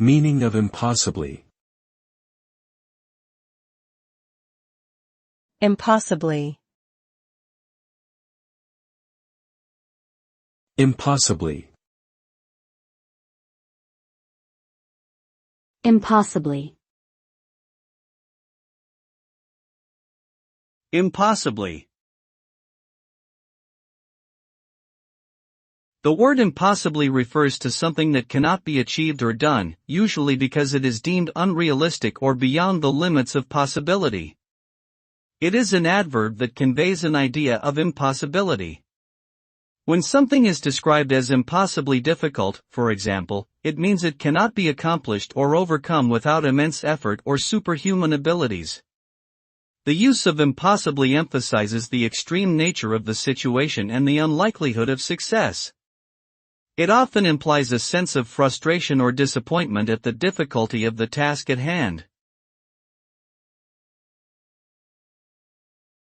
Meaning of impossibly. Impossibly. Impossibly. Impossibly. Impossibly. The word impossibly refers to something that cannot be achieved or done, usually because it is deemed unrealistic or beyond the limits of possibility. It is an adverb that conveys an idea of impossibility. When something is described as impossibly difficult, for example, it means it cannot be accomplished or overcome without immense effort or superhuman abilities. The use of impossibly emphasizes the extreme nature of the situation and the unlikelihood of success. It often implies a sense of frustration or disappointment at the difficulty of the task at hand.